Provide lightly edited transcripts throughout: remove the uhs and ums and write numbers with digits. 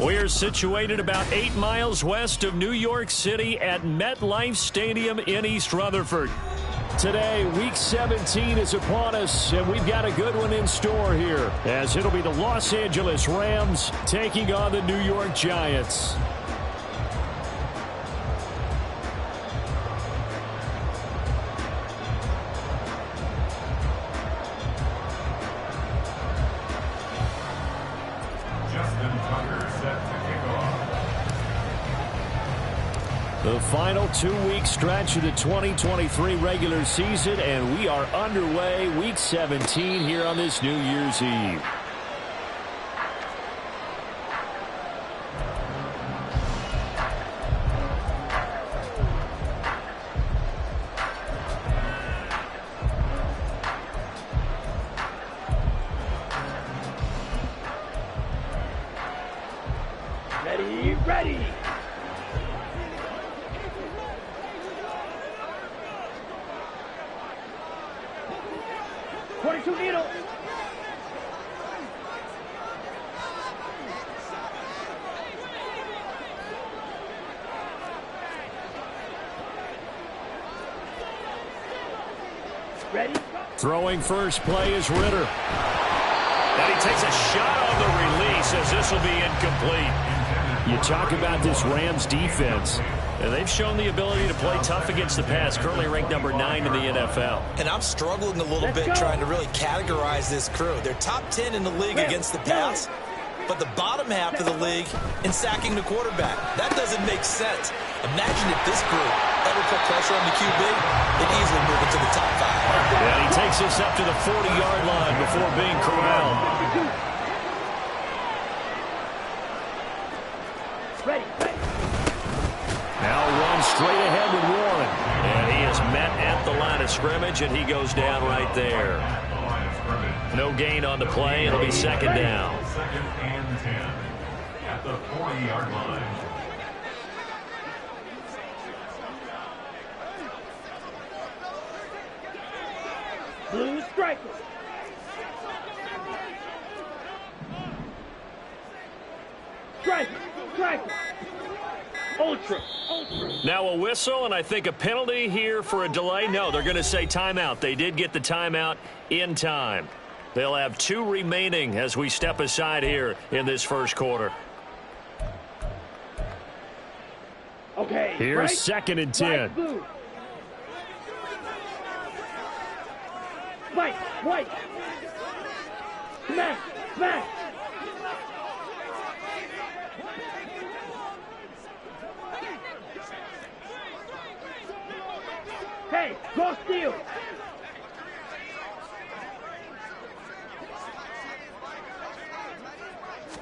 We're situated about 8 miles west of New York City at MetLife Stadium in East Rutherford. Today, Week 17 is upon us, and we've got a good one in store here, as it'll be the Los Angeles Rams taking on the New York Giants. The final 2-week stretch of the 2023 regular season, and we are underway Week 17 here on this New Year's Eve. Ready. 22 needle. Ready? Throwing first play is Ritter. And he takes a shot on the release as this will be incomplete. You talk about this Rams defense. And they've shown the ability to play tough against the pass, currently ranked number 9 in the NFL. And I'm struggling a little bit trying to really categorize this crew. They're top 10 in the league against the pass, but the bottom half of the league in sacking the quarterback. That doesn't make sense. Imagine if this group ever put pressure on the QB, they'd easily move into the top 5. And he takes us up to the 40-yard line before being corralled. Ready. Now runs straight ahead with Warren. And he is met at the line of scrimmage, and he goes down right there. No gain on the play. It'll be second down. Second and 10 at the 40-yard line. Blue striker. Striker. Ultra. Now a whistle, and I think a penalty here for a delay. No, they're going to say timeout. They did get the timeout in time. They'll have 2 remaining as we step aside here in this first quarter. Okay. Here's right, second and 10. Right, blue. White. Smash. Hey, go steal.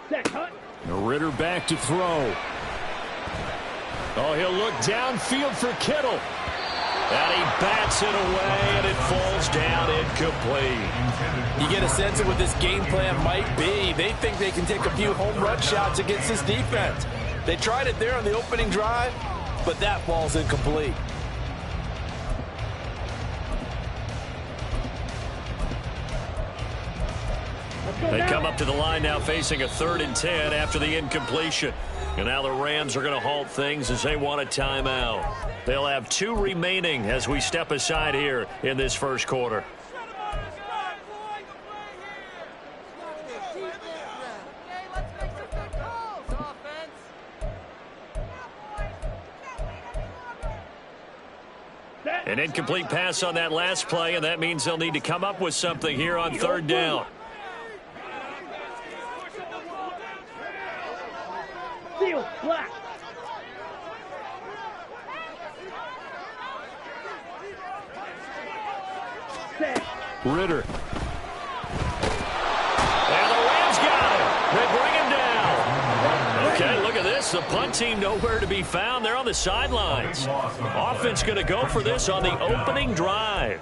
Set cut. Ritter back to throw. Oh, he'll look downfield for Kittle. And he bats it away, and it falls down incomplete. You get a sense of what this game plan might be. They think they can take a few home run shots against this defense. They tried it there on the opening drive, but that falls incomplete. They come up to the line now facing a 3rd and 10 after the incompletion. And now the Rams are going to halt things as they want a timeout. They'll have 2 remaining as we step aside here in this first quarter. An incomplete pass on that last play, and that means they'll need to come up with something here on 3rd down. Steal. Black. Set. Ritter. And the Rams got him. They bring him down. Okay, look at this. The punt team nowhere to be found. They're on the sidelines. Offense going to go for this on the opening drive.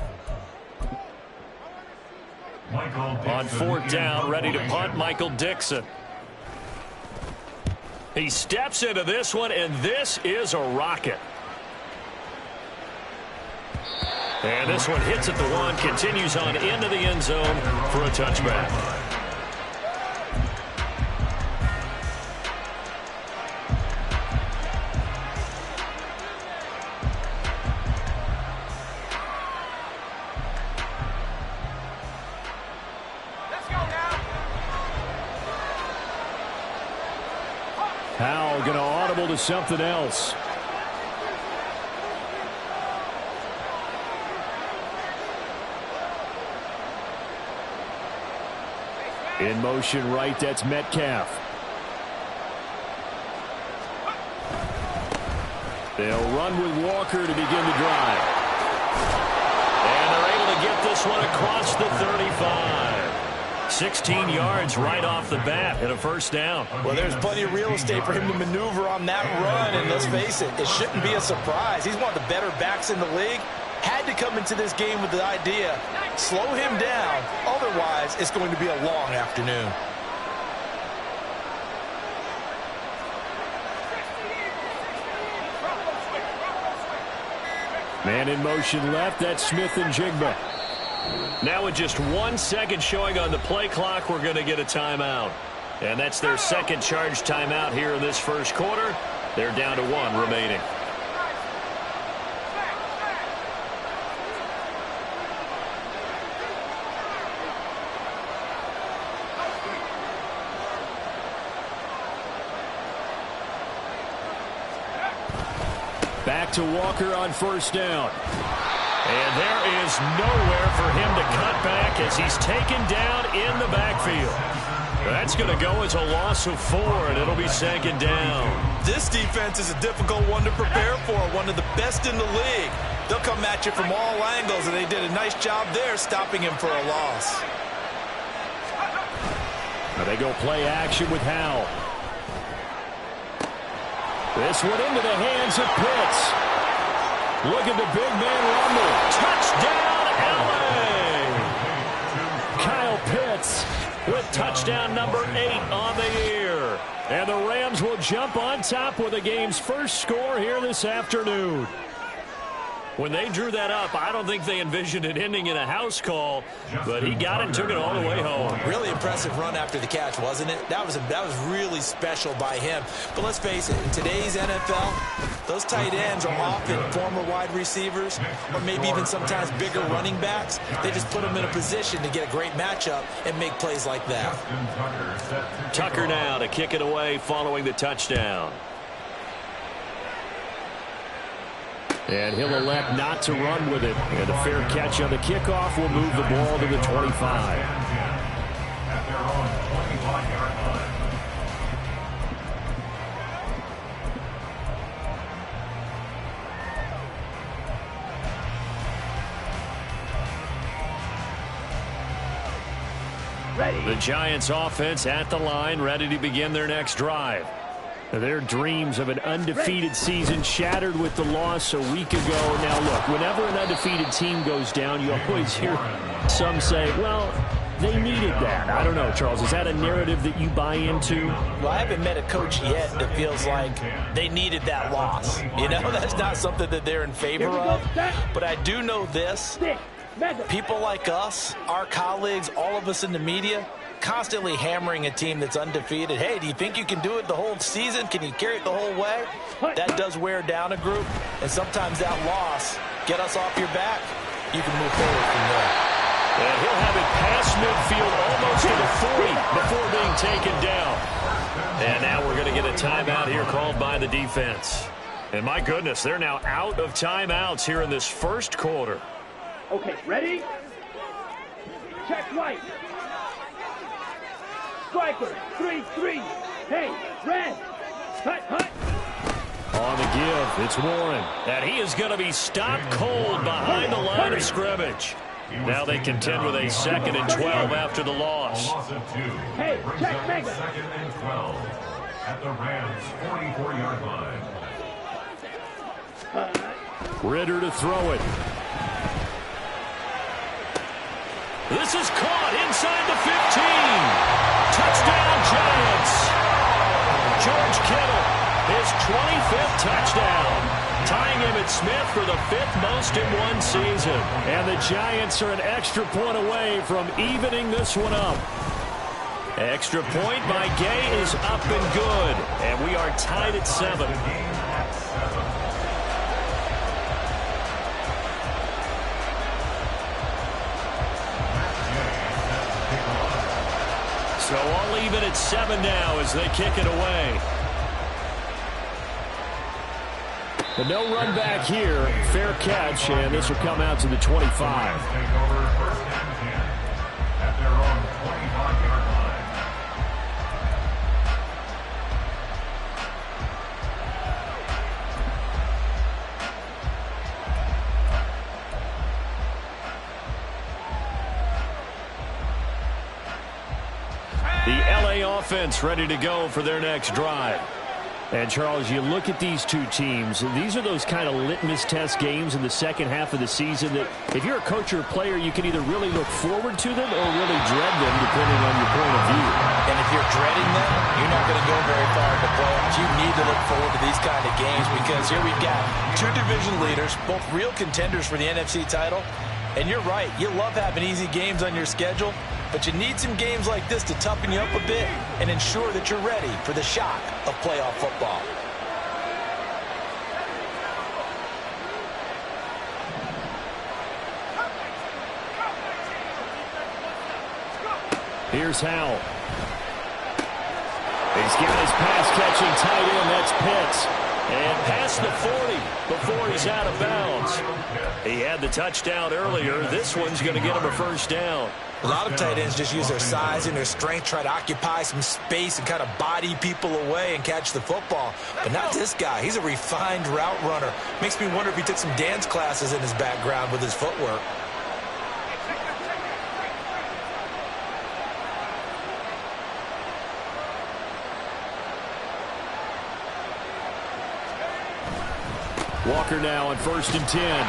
On 4th down, ready to punt, Michael Dixon. He steps into this one, and this is a rocket. And this one hits at the 1, continues on into the end zone for a touchback. to something else. In motion right, that's Metcalf. They'll run with Walker to begin the drive. And they're able to get this one across the 35. 16 yards right off the bat and a first down. Well, there's plenty of real estate for him to maneuver on that run, and let's face it, it shouldn't be a surprise. He's one of the better backs in the league. Had to come into this game with the idea, slow him down, otherwise it's going to be a long afternoon. Man in motion left, that's Smith and Jigba. Now with just 1 second showing on the play clock, we're going to get a timeout. And that's their second charge timeout here in this first quarter. They're down to 1 remaining. Back to Walker on first down. And there is nowhere for him to cut back as he's taken down in the backfield. That's going to go as a loss of 4, and it'll be second down. This defense is a difficult one to prepare for, one of the best in the league. They'll come at you from all angles, and they did a nice job there stopping him for a loss. Now they go play action with Howell. This one into the hands of Pitts. Look at the big man rumble. Touchdown, LA! Kyle Pitts with touchdown number 8 on the year. And the Rams will jump on top with the game's first score here this afternoon. When they drew that up, I don't think they envisioned it ending in a house call, but he got it and took it all the way home. Really impressive run after the catch, wasn't it? That was really special by him. But let's face it, in today's NFL, those tight ends are often former wide receivers or maybe even sometimes bigger running backs. They just put them in a position to get a great matchup and make plays like that. Tucker now to kick it away following the touchdown. And he'll elect not to run with it. And a fair catch on the kickoff will move the ball to the 25. At their own 25-yard line. Ready. The Giants offense at the line, ready to begin their next drive. Their dreams of an undefeated season shattered with the loss a week ago. Now, look, whenever an undefeated team goes down, you always hear some say, well, they needed that. I don't know, Charles. Is that a narrative that you buy into? Well, I haven't met a coach yet that feels like they needed that loss. You know, that's not something that they're in favor of. But I do know this. People like us, our colleagues, all of us in the media, constantly hammering a team that's undefeated. Hey, do you think you can do it the whole season? Can you carry it the whole way? That does wear down a group, and sometimes that loss, get us off your back, you can move forward from there. And he'll have it past midfield almost to the 40 before being taken down. And now we're going to get a timeout here called by the defense. And my goodness, they're now out of timeouts here in this first quarter. Okay, ready? Check right. Striker, 3-3. Hey, red. Hut, hut. On the give, it's Warren. And he is going to be stopped cold behind the line of scrimmage. Now they contend with a 2nd and 12 after the loss. Loss of 2. Hey, Brings check up Mega. 2nd and 12 at the Rams' 44-yard line. Ritter to throw it. This is caught inside the 15. Touchdown, Giants. George Kittle, his 25th touchdown. Tying Emmitt Smith for the 5th most in one season. And the Giants are an extra point away from evening this one up. Extra point by Gay is up and good. And we are tied at 7. So all even at 7 now as they kick it away. But no run back here. Fair catch, and this will come out to the 25. Take over first and 10 at their own 25-yard line. The LA offense ready to go for their next drive. And, Charles, you look at these two teams, these are those kind of litmus test games in the second half of the season that if you're a coach or a player, you can either really look forward to them or really dread them, depending on your point of view. And if you're dreading them, you're not going to go very far in the playoffs. You need to look forward to these kind of games because here we've got two division leaders, both real contenders for the NFC title. And you're right, you love having easy games on your schedule, but you need some games like this to toughen you up a bit and ensure that you're ready for the shock of playoff football. Here's Howell. He's got his pass-catching tight end. That's Pitts. And past the 40 before he's out of bounds. He had the touchdown earlier. This one's going to get him a first down. A lot of tight ends just use their size and their strength, try to occupy some space and kind of body people away and catch the football. But not this guy. He's a refined route runner. Makes me wonder if he took some dance classes in his background with his footwork. Walker now on 1st and 10.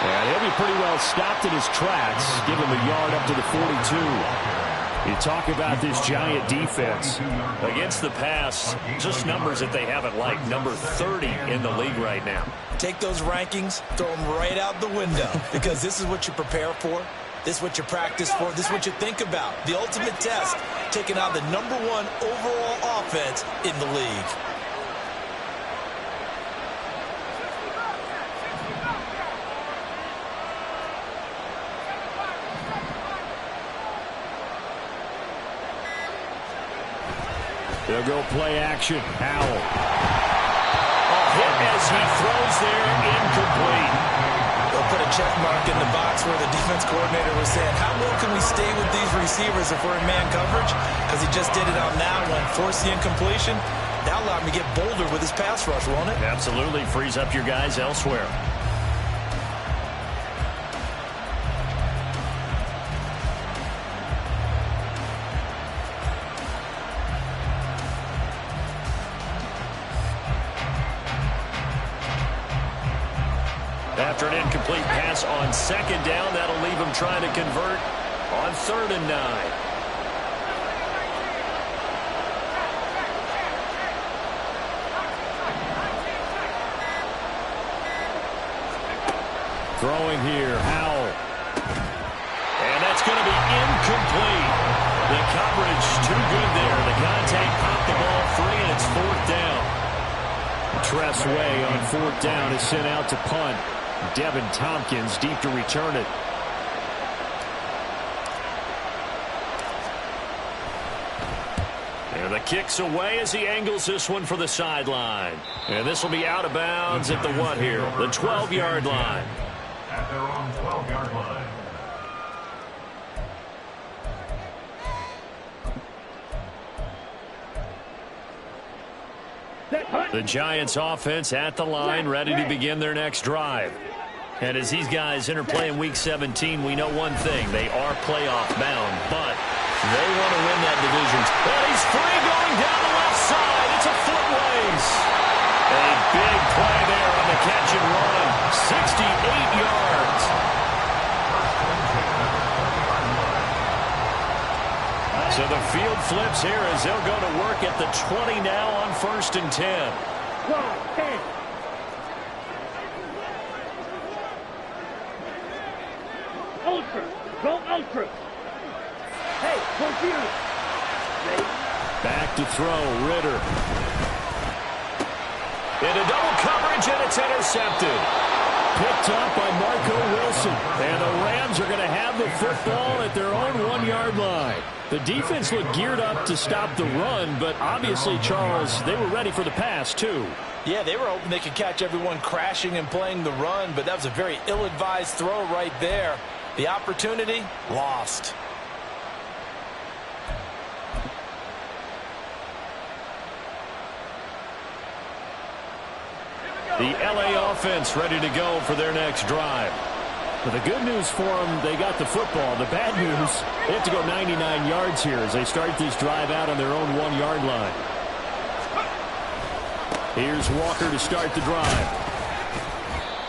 And he'll be pretty well stopped in his tracks. Give him a yard up to the 42. You talk about this Giant defense. Against the pass, just numbers that they haven't liked. Number 30 in the league right now. Take those rankings, throw them right out the window because this is what you prepare for. This is what you practice for. This is what you think about. The ultimate test, taking out the #1 overall offense in the league. They'll go play action. Howell. Hit as he throws there, incomplete. They'll put a check mark in the box where the defense coordinator was saying, how well can we stay with these receivers if we're in man coverage? Because he just did it on that one, forced the incompletion. That allowed him to get bolder with his pass rush, won't it? Absolutely. Frees up your guys elsewhere. After an incomplete pass on 2nd down, that'll leave him trying to convert on 3rd and 9. Throwing here, Howell. And that's going to be incomplete. The coverage too good there. The contact popped the ball free, and it's 4th down. Tress Way on 4th down is sent out to punt. Devin Tompkins deep to return it. And the kick's away as he angles this one for the sideline. And this will be out of bounds at the what here? The 12-yard line. At their own 12-yard line. The Giants offense at the line, ready to begin their next drive. And as these guys interplay in Week 17, we know one thing. They are playoff bound, but they want to win that division. And he's free going down the left side. It's a foot race. A big play there on the catch and run. 68 yards. So the field flips here as they'll go to work at the 20 now on 1st and 10. 10. Ultra. Go Ultra. Hey, confused. Ready? Back to throw, Ritter. Into double coverage, and it's intercepted. Picked up by Marco Wilson. And the Rams are going to have the football at their own 1-yard line. The defense looked geared up to stop the run, but obviously, Charles, they were ready for the pass, too. Yeah, they were hoping they could catch everyone crashing and playing the run, but that was a very ill-advised throw right there. The opportunity, lost. The LA offense ready to go for their next drive. But the good news for them, they got the football. The bad news, they have to go 99 yards here as they start this drive out on their own 1-yard line. Here's Walker to start the drive.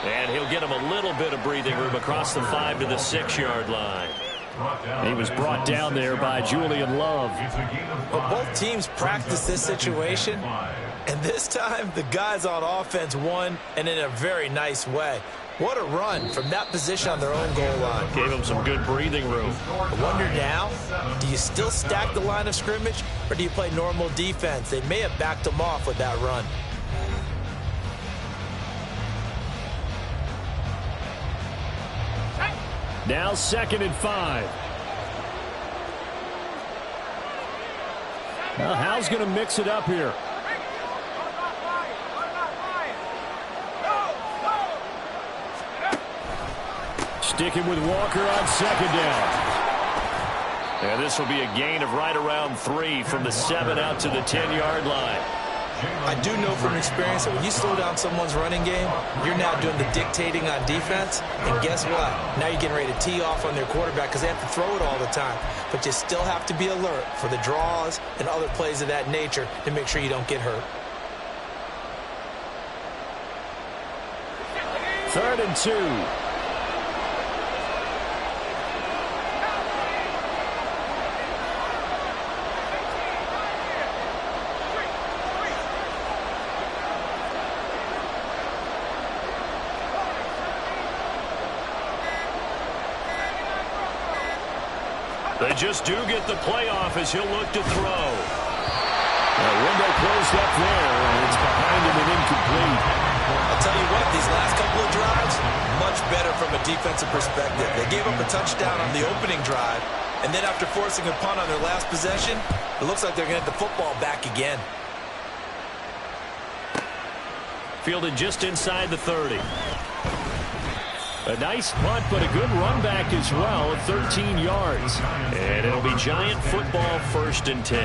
And he'll get him a little bit of breathing room across the 5 to the 6-yard line. He was brought down there by Julian Love. But both teams practiced this situation, and this time the guys on offense won, and in a very nice way. What a run from that position on their own goal line. Gave him some good breathing room. I wonder now, do you still stack the line of scrimmage, or do you play normal defense? They may have backed them off with that run. Now 2nd and 5. Well, Hal's going to mix it up here. Sticking with Walker on 2nd down. And this will be a gain of right around 3 from the 7 out to the 10-yard line. I do know from experience that when you slow down someone's running game, you're now doing the dictating on defense. And guess what? Now you're getting ready to tee off on their quarterback because they have to throw it all the time. But you still have to be alert for the draws and other plays of that nature to make sure you don't get hurt. 3rd and 2. They just do get the playoff as he'll look to throw. The window closed up there, and it's behind him and incomplete. I'll tell you what, these last couple of drives, much better from a defensive perspective. They gave up a touchdown on the opening drive, and then after forcing a punt on their last possession, it looks like they're going to get the football back again. Fielded just inside the 30. A nice punt, but a good run back as well at 13 yards. And it'll be Giant football 1st and 10.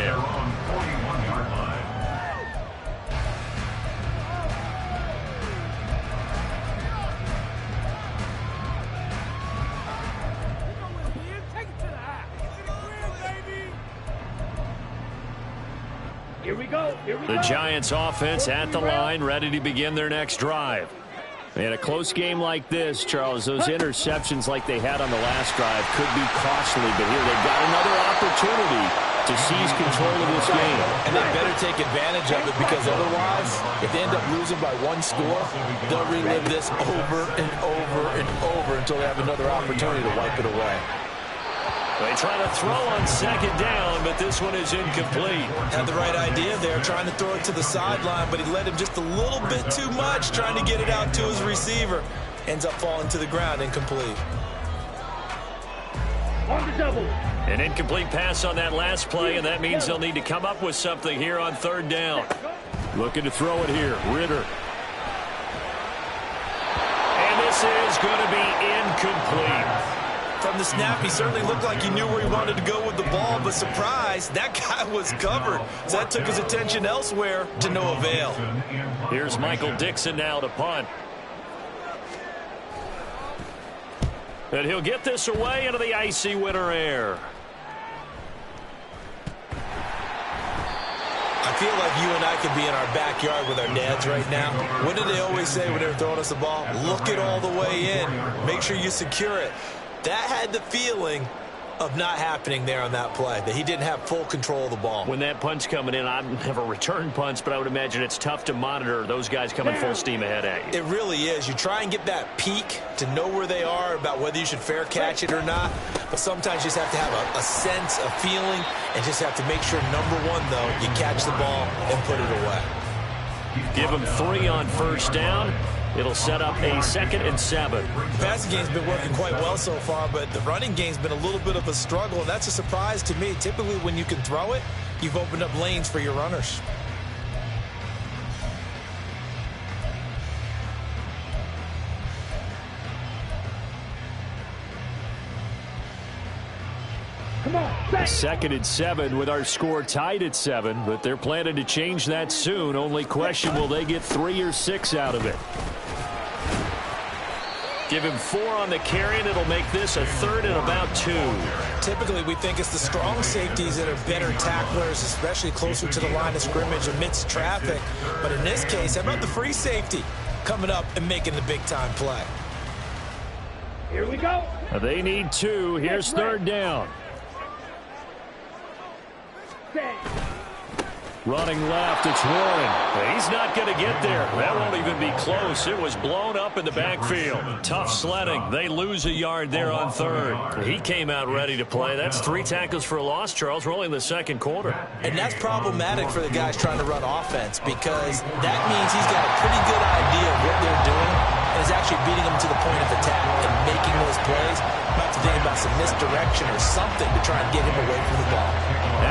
Here we go. The Giants offense at the line, ready to begin their next drive. In a close game like this, Charles, those interceptions like they had on the last drive could be costly, but here they've got another opportunity to seize control of this game. And they better take advantage of it because otherwise, if they end up losing by 1 score, they'll relive this over and over and over until they have another opportunity to wipe it away. They try to throw on 2nd down, but this one is incomplete. Had the right idea there, trying to throw it to the sideline, but he led him just a little bit too much, trying to get it out to his receiver. Ends up falling to the ground, incomplete. On the double. An incomplete pass on that last play, and that means they'll need to come up with something here on 3rd down. Looking to throw it here, Ritter. And this is going to be incomplete. From the snap, he certainly looked like he knew where he wanted to go with the ball, but surprise, that guy was covered. So that took his attention elsewhere to no avail. Here's Michael Dixon now to punt. And he'll get this away into the icy winter air. I feel like you and I could be in our backyard with our dads right now. What did they always say when they were throwing us the ball? Look it all the way in. Make sure you secure it. That had the feeling of not happening there on that play, that he didn't have full control of the ball. When that punt's coming in, I've never returned punts, but I would imagine it's tough to monitor those guys coming full steam ahead at you. It really is. You try and get that peek to know where they are about whether you should fair catch it or not, but sometimes you just have to have a sense, a feeling, and just have to make sure, number one, though, you catch the ball and put it away. Give them 3 on 1st down. It'll set up a 2nd and 7. The passing game's been working quite well so far, but the running game's been a little bit of a struggle, and that's a surprise to me. Typically, when you can throw it, you've opened up lanes for your runners. Come on, 2nd and 7 with our score tied at 7, but they're planning to change that soon. Only question, will they get 3 or 6 out of it? Give him 4 on the carry, and it'll make this a 3rd and about 2. Typically, we think it's the strong safeties that are better tacklers, especially closer to the line of scrimmage amidst traffic. But in this case, how about the free safety coming up and making the big-time play? here we go. They need 2. Here's 3rd down. Running left, it's Warren. He's not going to get there. That won't even be close. It was blown up in the backfield. Tough sledding. They lose a yard there on 3rd. He came out ready to play. That's 3 tackles for a loss, Charles. We're only in the 2nd quarter. And that's problematic for the guys trying to run offense, because that means he's got a pretty good idea of what they're doing and is actually beating them to the point of attack and making those plays. About to think about some misdirection or something to try and get him away from the ball.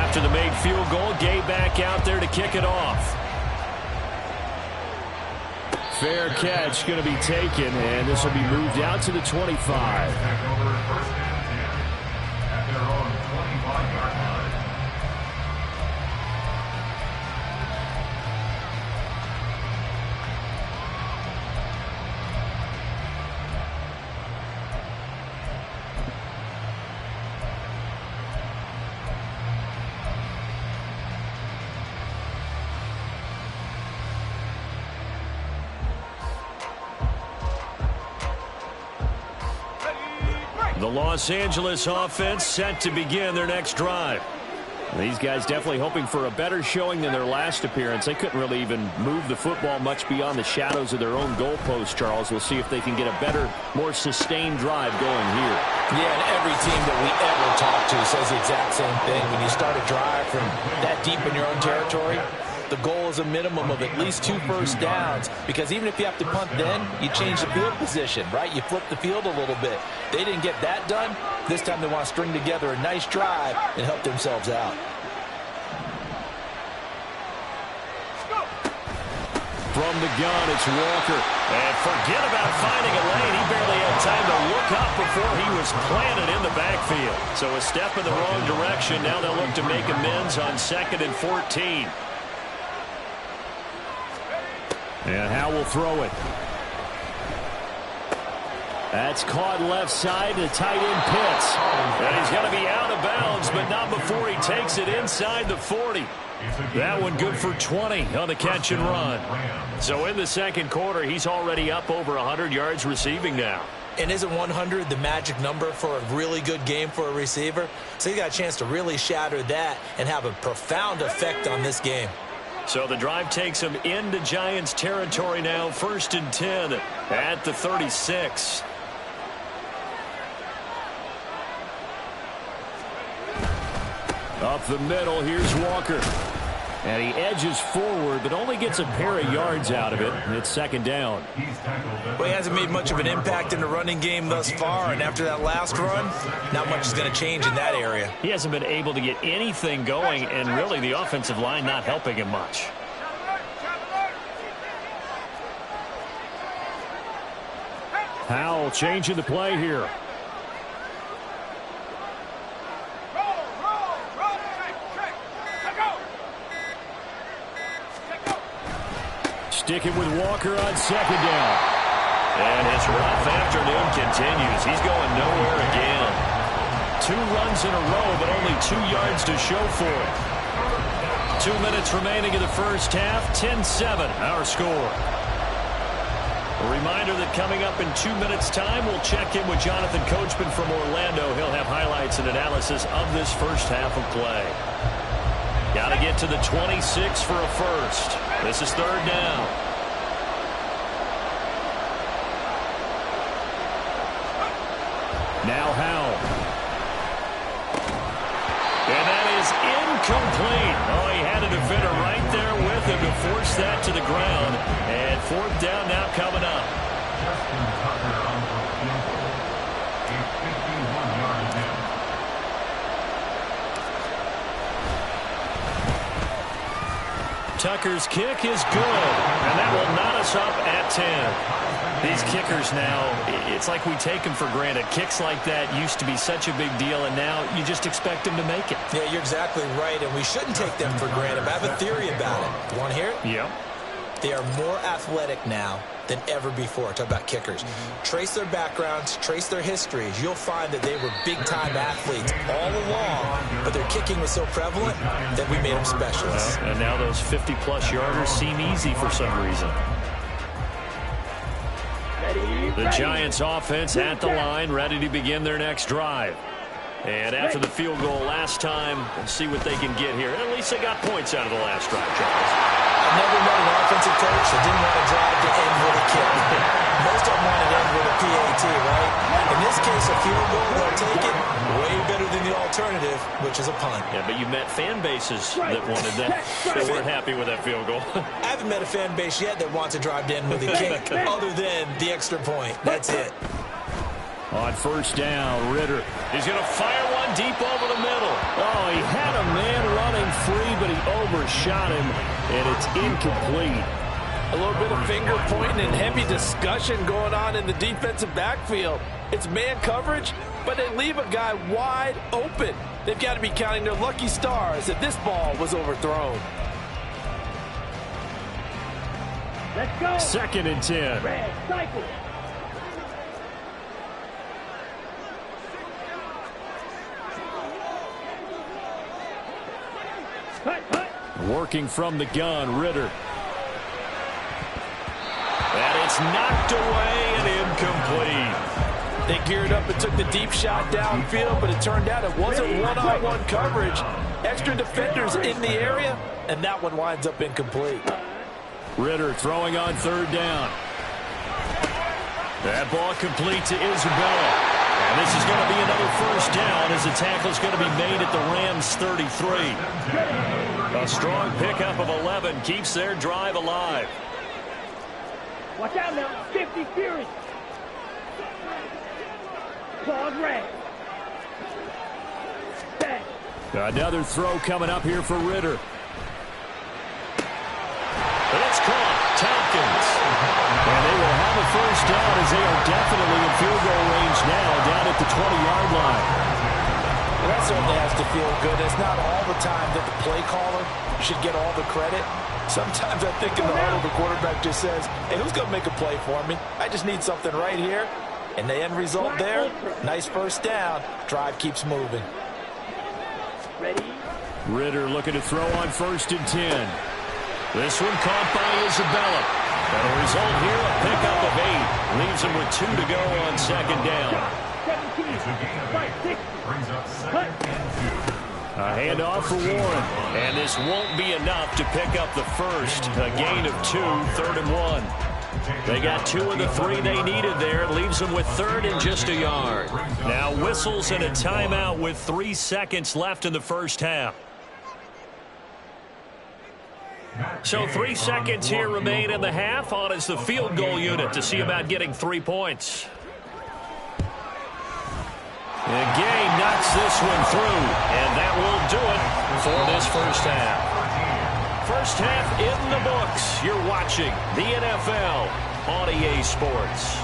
After the made field goal, Gay back out there to kick it off. Fair catch going to be taken, and this will be moved out to the 25. Back over 1st and 10 at their own 25-yard line. The Los Angeles offense set to begin their next drive. These guys definitely hoping for a better showing than their last appearance. They couldn't really even move the football much beyond the shadows of their own goalpost, Charles. We'll see if they can get a better, more sustained drive going here. Yeah, and every team that we ever talk to says the exact same thing. When you start a drive from that deep in your own territory, the goal is a minimum of at least 2 first downs, because even if you have to punt then, you change the field position, right? You flip the field a little bit. They didn't get that done. This time they want to string together a nice drive and help themselves out. From the gun, it's Walker. And forget about finding a lane. He barely had time to look up before he was planted in the backfield. So a step in the wrong direction. Now they'll look to make amends on 2nd and 14. And Howe will throw it. That's caught left side to tight end Pitts. And he's going to be out of bounds, but not before he takes it inside the 40. That one good for 20 on the catch and run. So in the 2nd quarter, he's already up over 100 yards receiving now. And isn't 100 the magic number for a really good game for a receiver? So he got a chance to really shatter that and have a profound effect on this game. So the drive takes him into Giants territory now. 1st and 10 at the 36. Up the middle, here's Walker. And he edges forward, but only gets a pair of yards out of it. And it's 2nd down. Well, he hasn't made much of an impact in the running game thus far, and after that last run, not much is going to change in that area. He hasn't been able to get anything going, and really the offensive line not helping him much. Howell changing the play here. Sticking with Walker on 2nd down. And his rough afternoon continues. He's going nowhere again. 2 runs in a row, but only 2 yards to show for it. 2 minutes remaining in the first half. 10-7, our score. A reminder that coming up in 2 minutes' time, we'll check in with Jonathan Coachman from Orlando. He'll have highlights and analysis of this first half of play. Got to get to the 26 for a first. This is 3rd down. Now Howell. And that is incomplete. Oh, he had a defender right there with them to force that to the ground. And fourth down now coming up. Justin Tucker on for field goal. A 51-yard attempt. Tucker's kick is good, and that will knot us up at 10. These kickers now, it's like we take them for granted. Kicks like that used to be such a big deal, and now you just expect them to make it. Yeah, you're exactly right, and we shouldn't take them for granted. I have a theory about it. You want to hear it? Yep. They are more athletic now than ever before. Talk about kickers. Trace their backgrounds, trace their histories. You'll find that they were big-time athletes all along, but their kicking was so prevalent that we made them specialists. And now those 50-plus yarders seem easy for some reason. The Giants offense at the line, ready to begin their next drive. And after the field goal last time, we'll see what they can get here. At least they got points out of the last drive, Charles. I've never met an offensive coach that didn't want to drive to end with a kick. Most of them want to end with a PAT, right? In this case, a field goal, they'll take it. Way better than the alternative, which is a punt. Yeah, but you met fan bases that wanted that. They weren't happy with that field goal. I haven't met a fan base yet that wants to drive to end with a kick other than the extra point. That's it. On first down, Ritter. He's going to fire one deep over the middle. Oh, he had a man running free, but he overshot him, and it's incomplete. A little bit of finger pointing and heavy discussion going on in the defensive backfield. It's man coverage, but they leave a guy wide open. They've got to be counting their lucky stars that this ball was overthrown. Let's go. 2nd and 10. Red cycle. Working from the gun, Ritter. And it's knocked away and incomplete. They geared up and took the deep shot downfield, but it turned out it wasn't one-on-one coverage. Extra defenders in the area, and that one winds up incomplete. Ritter throwing on 3rd down. That ball complete to Isabella. And this is going to be another first down as the tackle is going to be made at the Rams' 33. A strong pickup of 11 keeps their drive alive. Watch out now. 50 Fury. Claude Red. Another throw coming up here for Ritter. It's caught. Tompkins. And they will have a first down as they are definitely in field goal range now down at the 20-yard line. Well, that certainly has to feel good. It's not all the time that the play caller should get all the credit. Sometimes I think in the huddle, the quarterback just says, hey, who's going to make a play for me? I just need something right here. And the end result there, nice first down. Drive keeps moving. Ready? Ritter looking to throw on 1st and 10. This one caught by Isabella. And a result here, a pickup of 8. Leaves him with 2 to go on 2nd down. 17. Fight 6. Brings up 2nd and 2. A handoff for Warren. And this won't be enough to pick up the first. A gain of 2, 3rd and 1. They got 2 of the 3 they needed there. Leaves them with 3rd and just a yard. Now whistles and a timeout with 3 seconds left in the first half. So 3 seconds here remain in the half. On is the field goal unit to see about getting 3 points. And Gay knocks this one through, and that will do it for this first half. First half in the books. You're watching the NFL on EA Sports.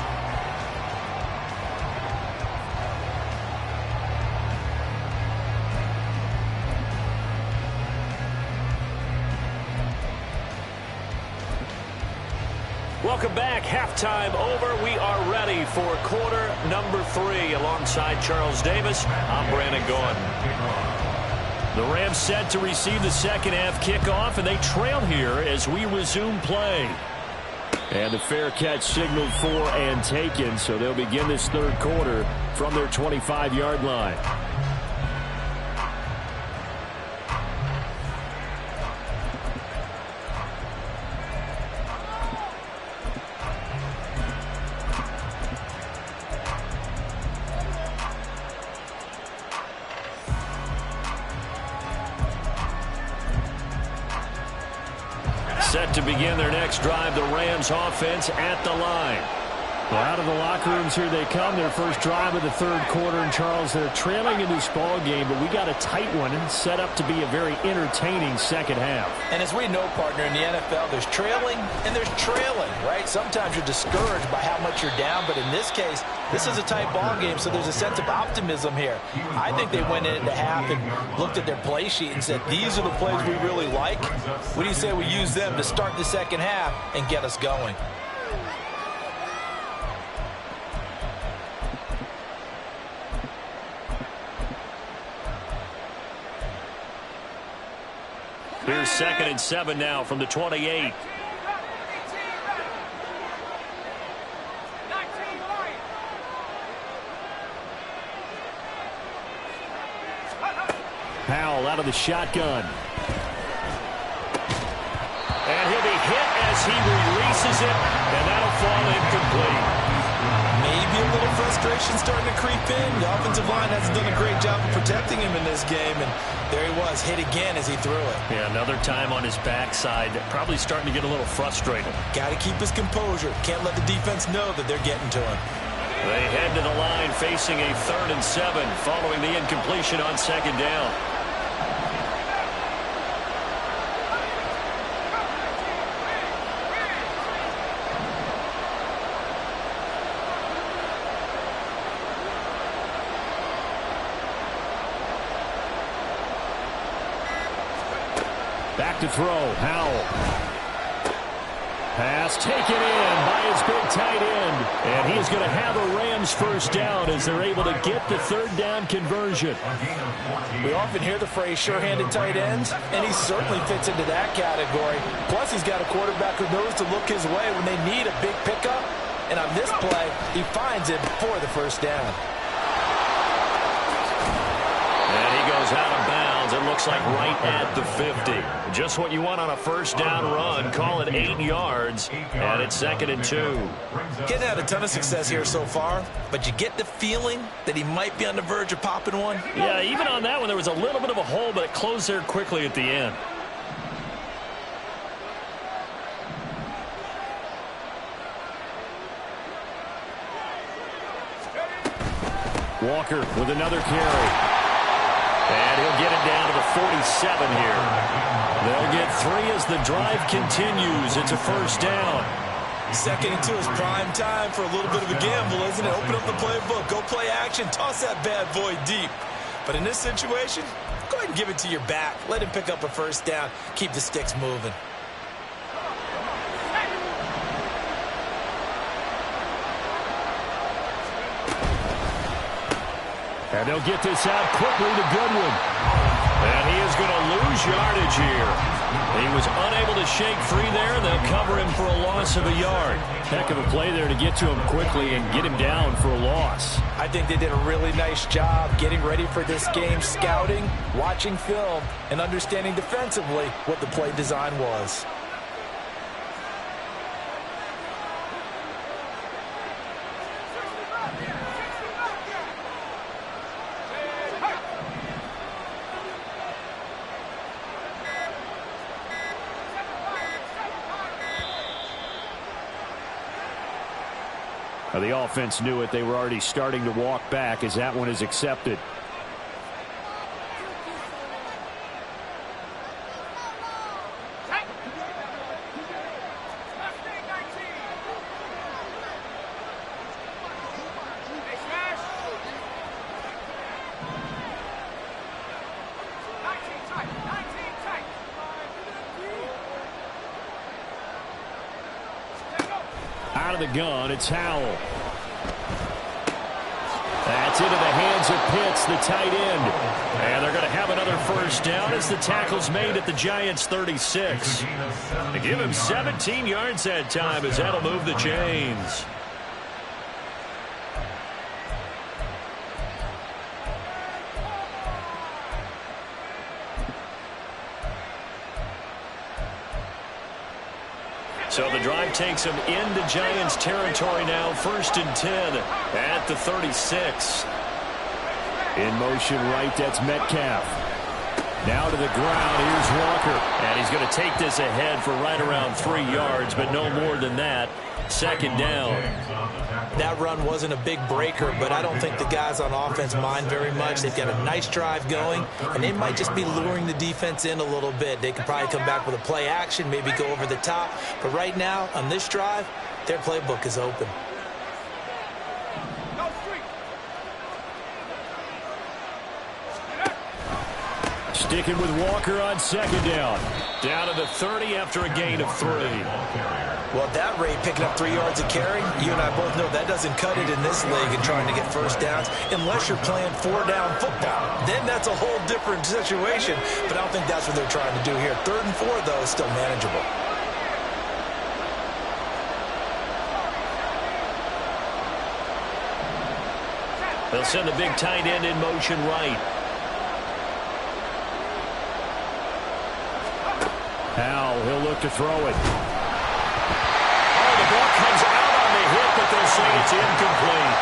Welcome back. Halftime over. We are ready for quarter number 3. Alongside Charles Davis, I'm Brandon Gordon. The Rams set to receive the second half kickoff, and they trail here as we resume play. And the fair catch signaled for and taken, so they'll begin this third quarter from their 25-yard line. Set to begin their next drive, the Rams offense at the line. Well, out of the locker rooms here they come. Their first drive of the third quarter. And, Charles, they're trailing in this ball game, but we got a tight one and set up to be a very entertaining second half. And as we know, partner, in the NFL, there's trailing and there's trailing, right? Sometimes you're discouraged by how much you're down, but in this case, this is a tight ball game, so there's a sense of optimism here. I think they went into half and looked at their play sheet and said, these are the plays we really like. What do you say we use them to start the second half and get us going? Here's 2nd and 7 now from the 28. Powell out of the shotgun. And he'll be hit as he releases it, and that'll fall incomplete. Maybe a little frustration starting to creep in. The offensive line hasn't done a great job of protecting him in this game, and there he was, hit again as he threw it. Yeah, another time on his backside, probably starting to get a little frustrated. Got to keep his composure. Can't let the defense know that they're getting to him. They head to the line facing a 3rd and 7 following the incompletion on 2nd down. Back to throw, Howell. Pass taken in by his big tight end. And he's going to have a Rams first down as they're able to get the 3rd down conversion. We often hear the phrase sure-handed tight ends, and he certainly fits into that category. Plus, he's got a quarterback who knows to look his way when they need a big pickup. And on this play, he finds it for the first down. And he goes out of bounds. It looks like right at the 50. Just what you want on a first down run. Call it 8 yards. And it's 2nd and 2. He hasn't had a ton of success here so far, but you get the feeling that he might be on the verge of popping one. Yeah, even on that one, there was a little bit of a hole, but it closed there quickly at the end. Walker with another carry. And he'll get it down to the 47 here. They'll get 3 as the drive continues. It's a first down. 2nd and 2 is prime time for a little bit of a gamble, isn't it? Open up the playbook, go play action, toss that bad boy deep. But in this situation, go ahead and give it to your back. Let him pick up a first down. Keep the sticks moving. And they'll get this out quickly to Goodwin. And he is going to lose yardage here. He was unable to shake free there. They'll cover him for a loss of a yard. Heck of a play there to get to him quickly and get him down for a loss. I think they did a really nice job getting ready for this game, scouting, watching film, and understanding defensively what the play design was. The offense knew it. They were already starting to walk back as that one is accepted. Out of the gun, it's Howell. That's into the hands of Pitts, the tight end. And they're going to have another first down as the tackle's made at the Giants' 36. They give him 17 yards that time as that'll move the chains. So the drive takes him into Giants territory now. 1st and 10 at the 36. In motion right, that's Metcalf. Now to the ground. Here's Walker. And he's going to take this ahead for right around 3 yards, but no more than that. Second down. That run wasn't a big breaker, but I don't think the guys on offense mind very much. They've got a nice drive going, and they might just be luring the defense in a little bit. They could probably come back with a play action, maybe go over the top. But right now, on this drive, their playbook is open. Sticking with Walker on second down. Down to the 30 after a gain of 3. Well, at that rate, picking up 3 yards a carry, you and I both know that doesn't cut it in this league and trying to get first downs unless you're playing 4-down football. Then that's a whole different situation, but I don't think that's what they're trying to do here. 3rd and 4, though, is still manageable. They'll send the big tight end in motion right. Now he'll look to throw it. Oh, the ball comes out on the hit, but they'll say it's incomplete.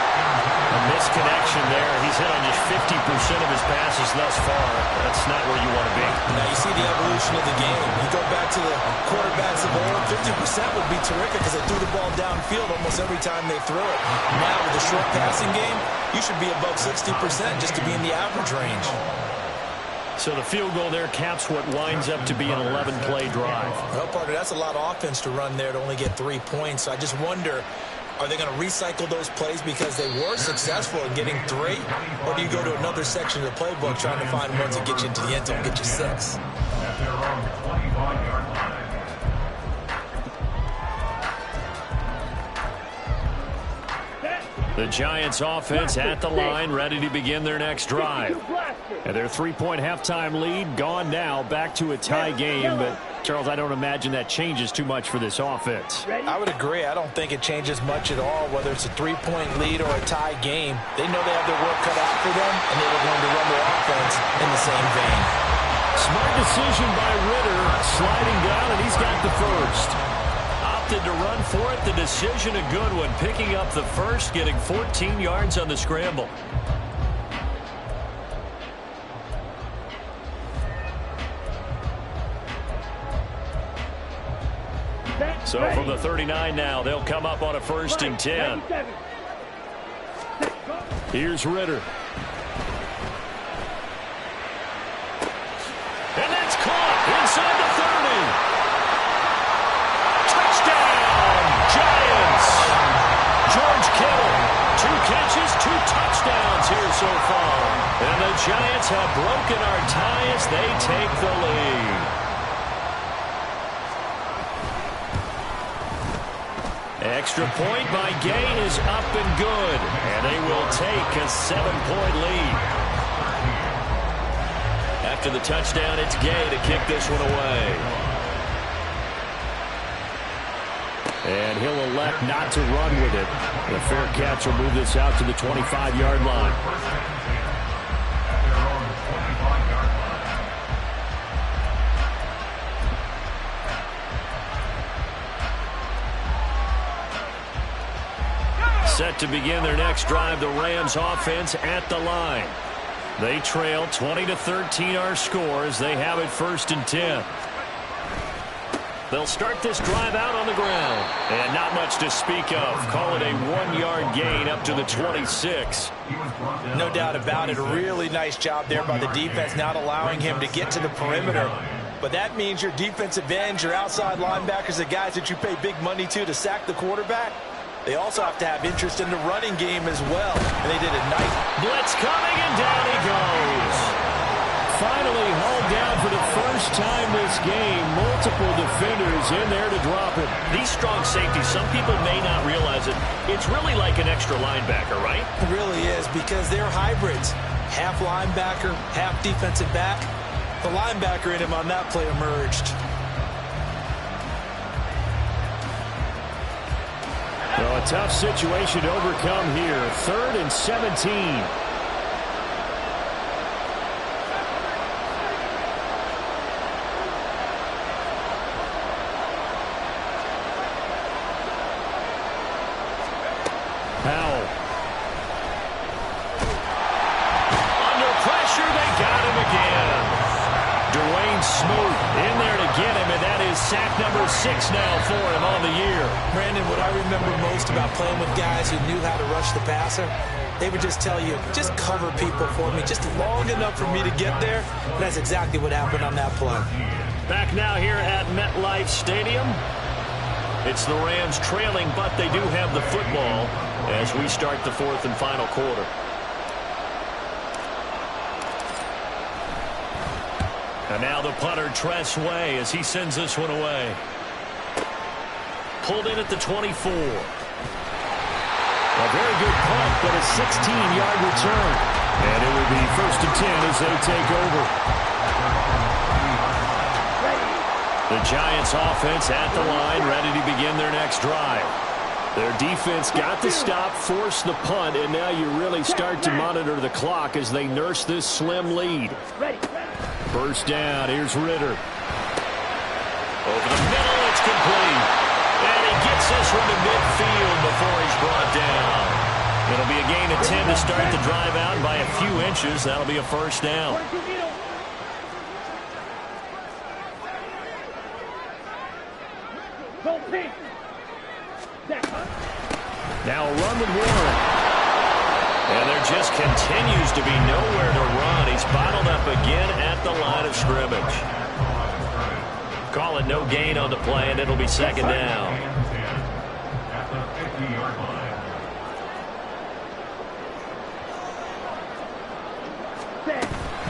A misconnection there. He's hit on just 50% of his passes thus far. That's not where you want to be. Now you see the evolution of the game. You go back to the quarterbacks of old, 50% would be terrific because they threw the ball downfield almost every time they throw it. Now with the short passing game, you should be above 60% just to be in the average range. So the field goal there caps what winds up to be an 11-play drive. Well, partner, that's a lot of offense to run there to only get 3 points. So I just wonder, are they going to recycle those plays because they were successful in getting 3? Or do you go to another section of the playbook trying to find ones that get you into the end zone and get you 6? At their own 25-yard line. The Giants offense at the line, ready to begin their next drive. And their 3-point halftime lead gone now, back to a tie game. But, Charles, I don't imagine that changes too much for this offense. I would agree. I don't think it changes much at all, whether it's a 3-point lead or a tie game. They know they have their work cut out for them, and they were going to run their offense in the same vein. Smart decision by Ritter, sliding down, and he's got the first. Opted to run for it. The decision a good one, picking up the first, getting 14 yards on the scramble. So from the 39 now, they'll come up on a 1st and 10. Here's Ritter. And that's caught inside the 30. Touchdown, Giants. George Kittle, 2 catches, 2 touchdowns here so far. And the Giants have broken our tie as they take the lead. Extra point by Gay is up and good. And they will take a 7-point lead. After the touchdown, it's Gay to kick this one away. And he'll elect not to run with it. The fair catch will move this out to the 25-yard line. At their own 25-yard line. Set to begin their next drive, the Rams offense at the line. They trail 20-13 our score as they have it 1st and 10. They'll start this drive out on the ground. And not much to speak of. Call it a 1-yard gain up to the 26. No doubt about it. A really nice job there by the defense, not allowing him to get to the perimeter. But that means your defensive ends, your outside linebackers, the guys that you pay big money to sack the quarterback, they also have to have interest in the running game as well. And they did a nice blitz coming, and down he goes. Finally hauled down for the first time this game. Multiple defenders in there to drop him. These strong safeties, some people may not realize it. It's really like an extra linebacker, right? It really is, because they're hybrids. Half linebacker, half defensive back. The linebacker in him on that play emerged. Well, a tough situation to overcome here. 3rd and 17. Powell. Under pressure, they got him again. smooth. In there to get him, and that is sack number 6 now for him on the year. Brandon, what I remember most about playing with guys who knew how to rush the passer, they would just tell you, just cover people for me, just long enough for me to get there. And that's exactly what happened on that play. Back now here at MetLife Stadium. It's the Rams trailing, but they do have the football as we start the 4th and final quarter. And now the punter, Tress Way, as he sends this one away. Pulled in at the 24. A very good punt, but a 16-yard return. And it will be 1st and 10 as they take over. The Giants offense at the line, ready to begin their next drive. Their defense got the stop, forced the punt, and now you really start to monitor the clock as they nurse this slim lead. First down, here's Ritter. Over the middle, it's complete. And he gets this one to midfield before he's brought down. It'll be a gain of 10 to start the drive out, and by a few inches, that'll be a first down. Now a run with Warren. And there just continues to be nowhere to run. He's bottled up again at the line of scrimmage. Call it no gain on the play, and it'll be 2nd down. At the 50-yard line.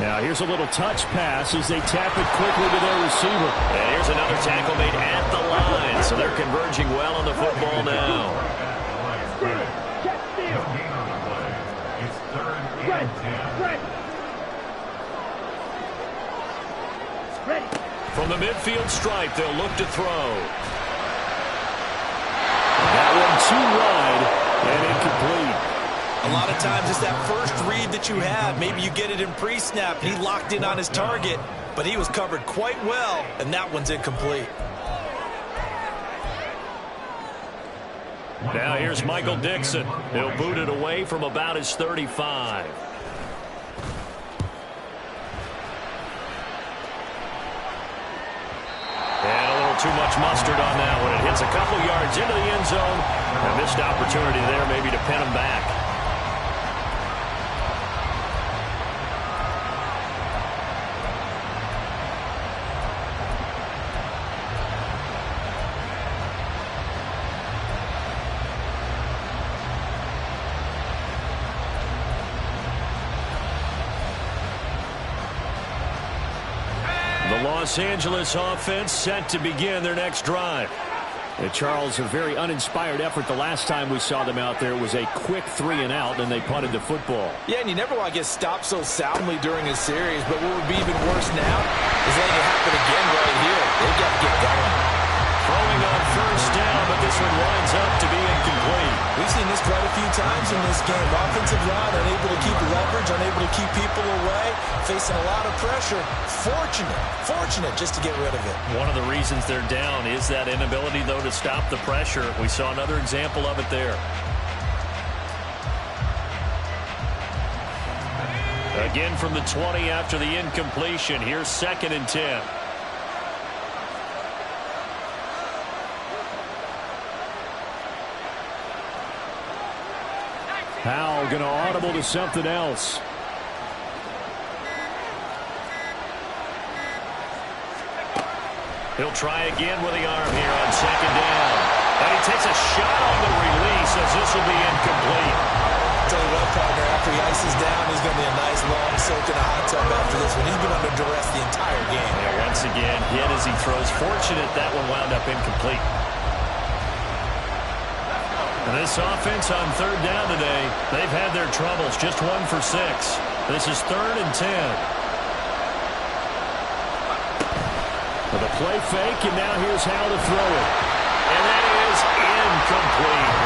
Now here's a little touch pass as they tap it quickly to their receiver. And here's another tackle made at the line. So they're converging well on the football now. It's 3rd and 10. From the midfield stripe, they'll look to throw. That one too wide and incomplete. A lot of times it's that first read that you have. Maybe you get it in pre-snap. He locked in on his target, but he was covered quite well, and that one's incomplete. Now here's Michael Dixon. He'll boot it away from about his 35. And a little too much mustard on that one. It hits a couple yards into the end zone. A missed opportunity there maybe to pin him back. The Los Angeles offense set to begin their next drive. And Charles, a very uninspired effort the last time we saw them out there. It was a quick 3-and-out, and they punted the football. Yeah, and you never want to get stopped so soundly during a series, but what would be even worse now is letting it happen again right here. They've got to get going. Throwing on first down, but this one winds up to be incomplete. We've seen this quite a few times in this game. Offensive line unable to keep leverage, unable to keep people away, facing a lot of pressure. Fortunate just to get rid of it. One of the reasons they're down is that inability, though, to stop the pressure. We saw another example of it there. Again from the 20 after the incompletion. Here's 2nd and 10. Powell going to audible to something else. He'll try again with the arm here on 2nd down. And he takes a shot on the release as this will be incomplete. Tell you what, partner, after he ices down, he's going to be a nice long soak in a hot tub after this one. He's been under duress the entire game. Yeah, once again, hit as he throws. Fortunate that one wound up incomplete. And this offense on 3rd down today, they've had their troubles. Just 1 for 6. This is 3rd and 10. With a play fake, and now here's how to throw it. And that is incomplete.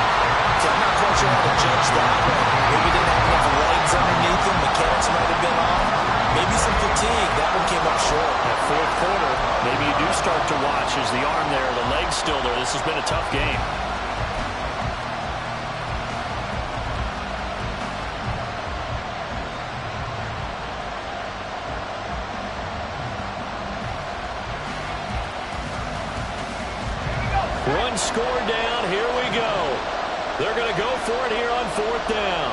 So I'm not quite sure how to judge that one. Maybe didn't have enough legs underneath him. Mechanics might have been off. Maybe some fatigue. That one came up short. That 4th quarter, maybe you do start to watch as the arm there, the leg's still there. This has been a tough game. Run scored down. Here we go. They're going to go for it here on 4th down.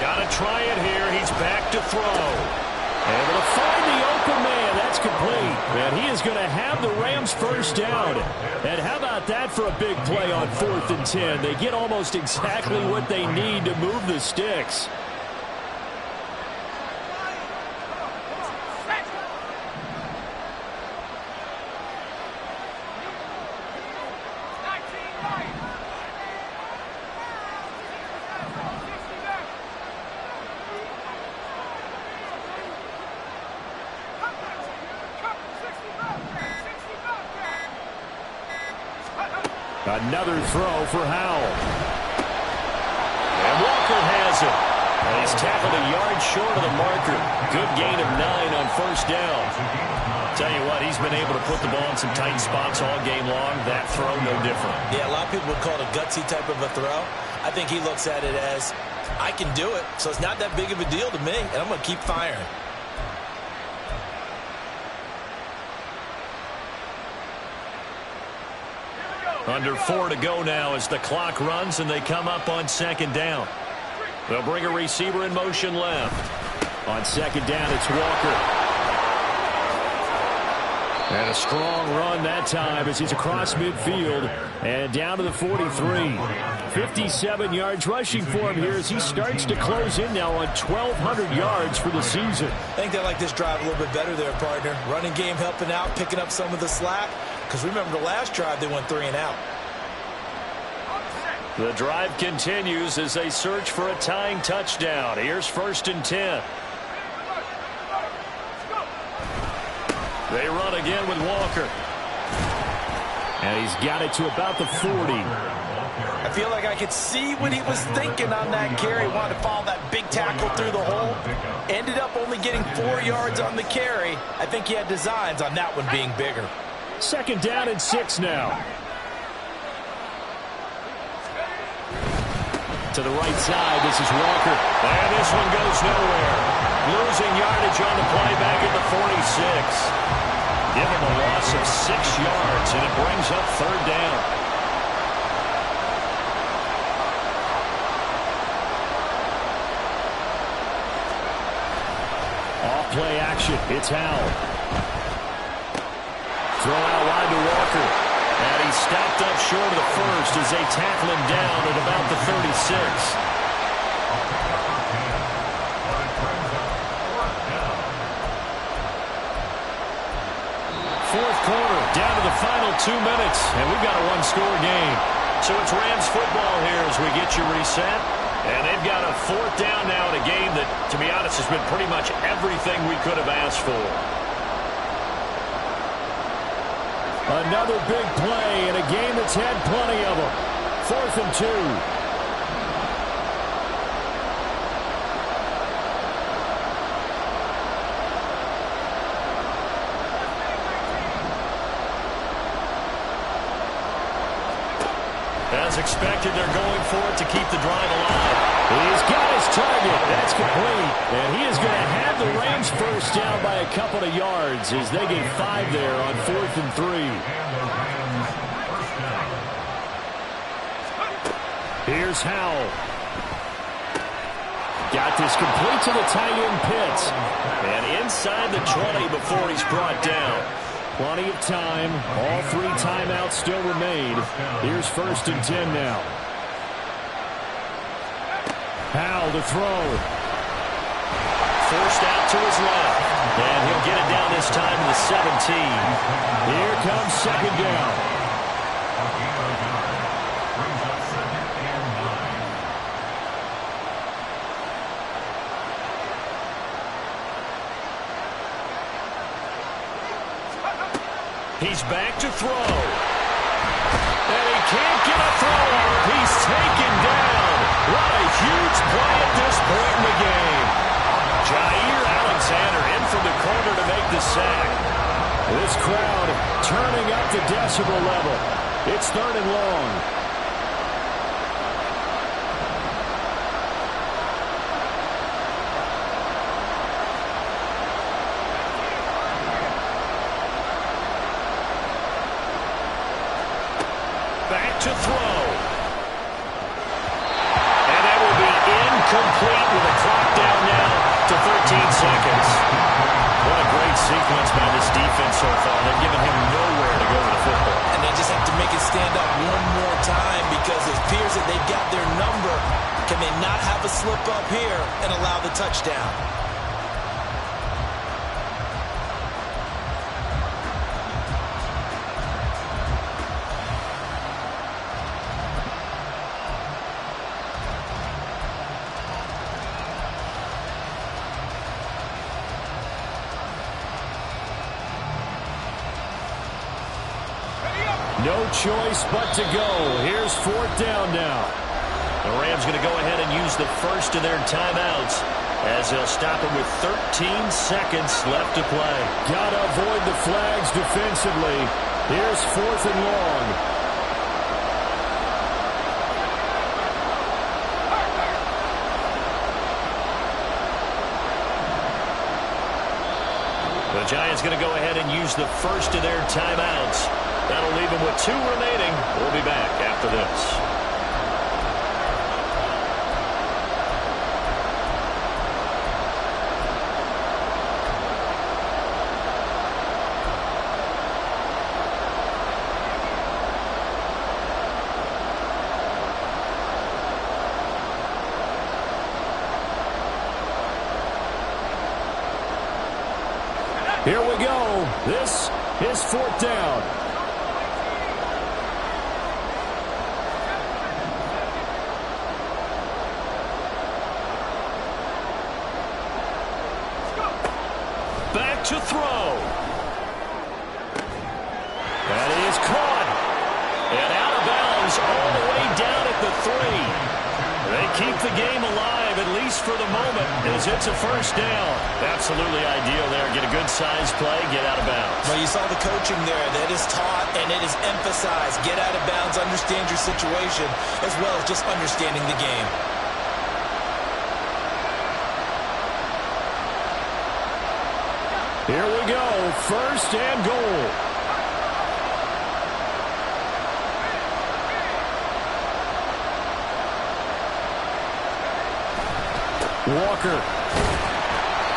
Got to try it here. He's back to throw. Able to find the open man. That's complete. And he is going to have the Rams first down. And how about that for a big play on 4th and 10? They get almost exactly what they need to move the sticks. Another throw for Howell. And Walker has it. And he's tackled a yard short of the marker. Good gain of 9 on 1st down. Tell you what, he's been able to put the ball in some tight spots all game long. That throw, no different. Yeah, a lot of people would call it a gutsy type of a throw. I think he looks at it as, I can do it, so it's not that big of a deal to me, and I'm going to keep firing. Under 4 to go now as the clock runs and they come up on 2nd down. They'll bring a receiver in motion left. On 2nd down, it's Walker. And a strong run that time as he's across midfield and down to the 43. 57 yards rushing for him here as he starts to close in now on 1,200 yards for the season. I think they like this drive a little bit better there, partner. Running game helping out, picking up some of the slack. Because remember, the last drive, they went 3 and out. The drive continues as they search for a tying touchdown. Here's 1st and 10. They run again with Walker. And he's got it to about the 40. I feel like I could see what he was thinking on that carry. Wanted to follow that big tackle through the hole. Ended up only getting 4 yards on the carry. I think he had designs on that one being bigger. 2nd down and 6 now. To the right side, this is Walker. And this one goes nowhere. Losing yardage on the play back at the 46. Give him a loss of 6 yards, and it brings up 3rd down. Off play action. It's Howell. Throw out wide to Walker. And he's stopped up short of the first as they tackle him down at about the 36. 4th quarter, down to the final 2 minutes, and we've got a one-score game. So it's Rams football here as we get you reset. And they've got a 4th down now in a game that, to be honest, has been pretty much everything we could have asked for. Another big play in a game that's had plenty of them. 4th and 2. As expected, they're going for it to keep the drive alive. He's got his target. That's complete. And he is going to have the Rams first down by a couple of yards as they get 5 there on 4th and 3. Here's Howell. Got this complete to the tight end Pitts. And inside the 20 before he's brought down. Plenty of time. All 3 timeouts still remain. Here's 1st and 10 now. Howell to throw. Forced out to his left. And he'll get it down this time to the 17. Here comes 2nd down. He's back to throw. And he can't get a throw. He's taken down. What a huge play at this point in the game. Jair Alexander in from the corner to make the sack. This crowd turning up the decibel level. It's 3rd and long. to throw. And that will be incomplete with a clock down now to 13 seconds. What a great sequence by this defense so far. They've given him nowhere to go with the football. And they just have to make it stand up one more time because it appears that they've got their number. Can they not have a slip up here and allow the touchdown? No choice but to go. Here's fourth down now. The Rams going to go ahead and use the first of their timeouts as they'll stop it with 13 seconds left to play. Gotta avoid the flags defensively. Here's fourth and long. The Giants going to go ahead and use the first of their timeouts. That'll leave them with 2 remaining. We'll be back after this. Here we go. This is fourth down. Back to throw. That is caught. And out of bounds all the way down at the 3. They keep the game alive, at least for the moment, as it's a first down. Absolutely ideal there. Get a good size play, get out of bounds. Well, you saw the coaching there. That is taught and it is emphasized. Get out of bounds, understand your situation, as well as just understanding the game. Here we go. First and goal. Walker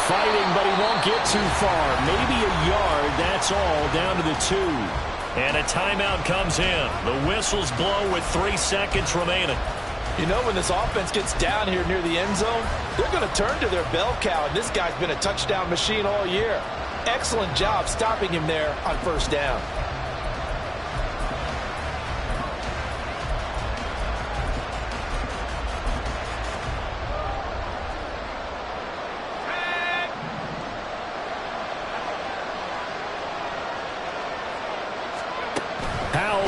fighting, but he won't get too far. Maybe a yard, that's all, down to the 2. And a timeout comes in. The whistles blow with 3 seconds remaining. You know, when this offense gets down here near the end zone, they're going to turn to their bell cow, and this guy's been a touchdown machine all year. Excellent job stopping him there on first down.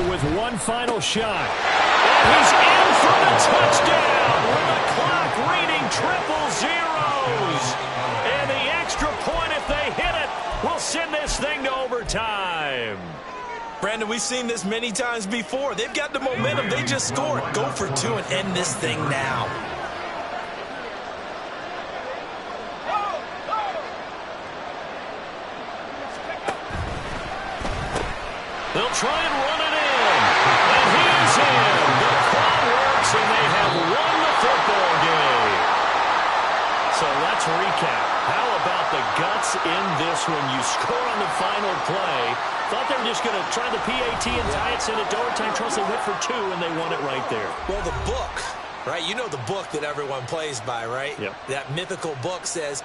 With one final shot. And he's in for the touchdown with the clock reading 000s. And the extra point, if they hit it, will send this thing to overtime. Brandon, we've seen this many times before. They've got the momentum. They just scored. Go for 2 and end this thing now. They'll try and run it in. And he's in. The call works, and they have won the football game. So let's recap. How about the guts in this one? You score on the final play. Thought they were just going to try the PAT and tie it, send it to overtime. Trust they went for 2, and they won it right there. Well, the book, right? You know the book that everyone plays by, right? Yep. That mythical book says,